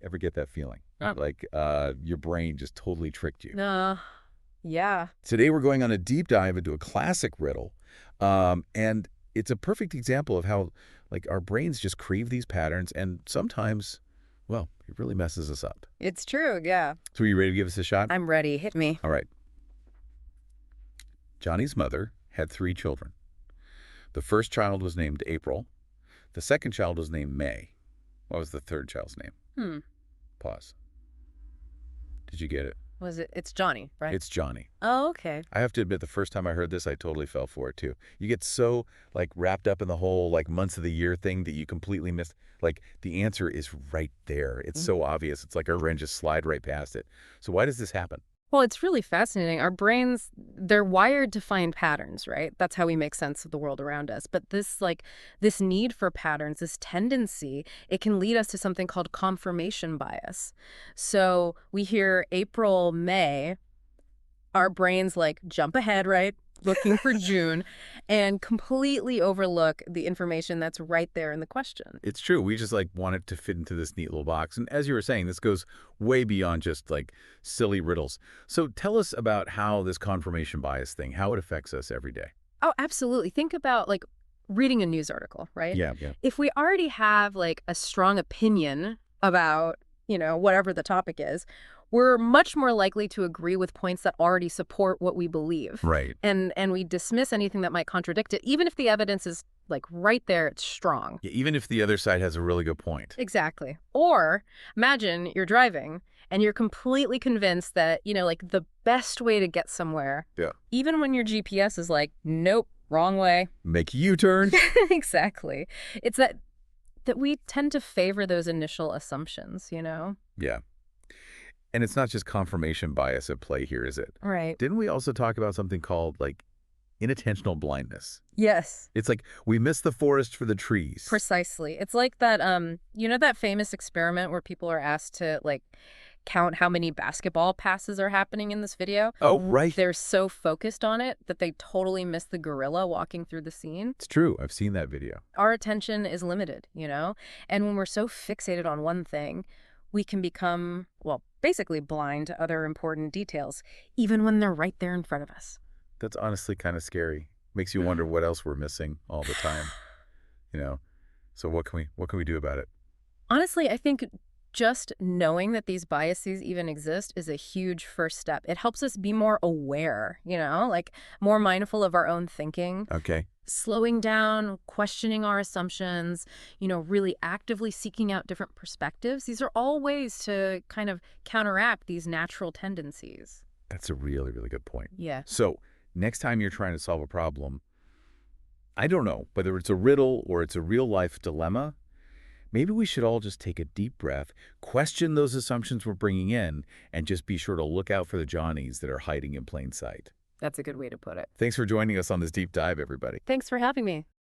Ever get that feeling? Oh. Like your brain just totally tricked you. Yeah. Today we're going on a deep dive into a classic riddle. And it's a perfect example of how like our brains just crave these patterns and sometimes, well, it really messes us up. It's true, yeah. So are you ready to give us a shot? I'm ready. Hit me. All right. Johnny's mother had 3 children. The first child was named April. The second child was named May. What was the third child's name? Pause. Did you get it? It's Johnny, right? It's Johnny. Oh, okay. I have to admit, the first time I heard this, I totally fell for it, too. You get so, like, wrapped up in the whole, like, months of the year thing that you completely miss. Like, the answer is right there. It's so obvious. It's like our brain just slide right past it. So why does this happen? Well, it's really fascinating. Our brains, they're wired to find patterns, right? That's how we make sense of the world around us. But this need for patterns, this tendency, it can lead us to something called confirmation bias. So we hear April, May, our brains like jump ahead, right? Looking for June and completely overlook the information that's right there in the question. It's true. We just, like, want it to fit into this neat little box. And as you were saying, this goes way beyond just, like, silly riddles. So tell us about how this confirmation bias thing, how it affects us every day. Oh, absolutely. Think about like reading a news article, right? Yeah. If we already have like a strong opinion about, whatever the topic is, we're much more likely to agree with points that already support what we believe. Right. And we dismiss anything that might contradict it, even if the evidence is like right there, it's strong. Yeah, even if the other side has a really good point. Exactly. Or imagine you're driving and you're completely convinced that, like the best way to get somewhere, Yeah. even when your GPS is like, nope, wrong way. Make a U-turn. Exactly. It's that we tend to favor those initial assumptions, Yeah. And it's not just confirmation bias at play here, is it? Right. Didn't we also talk about something called, like, inattentional blindness? Yes. It's like we miss the forest for the trees. Precisely. It's like that, that famous experiment where people are asked to, like, count how many basketball passes are happening in this video. Oh, right. They're so focused on it that they totally miss the gorilla walking through the scene. It's true. I've seen that video. Our attention is limited, And when we're so fixated on one thing, we can become, well, basically blind to other important details, even when they're right there in front of us. That's honestly kind of scary. Makes you wonder what else we're missing all the time. So what can we do about it? Honestly, I think just knowing that these biases even exist is a huge first step. It helps us be more aware, like more mindful of our own thinking. Okay. Slowing down, questioning our assumptions, really actively seeking out different perspectives. These are all ways to kind of counteract these natural tendencies. That's a really, really good point. Yeah. So next time you're trying to solve a problem, I don't know, whether it's a riddle or it's a real-life dilemma, maybe we should all just take a deep breath, question those assumptions we're bringing in, and just be sure to look out for the Johnnies that are hiding in plain sight. That's a good way to put it. Thanks for joining us on this deep dive, everybody. Thanks for having me.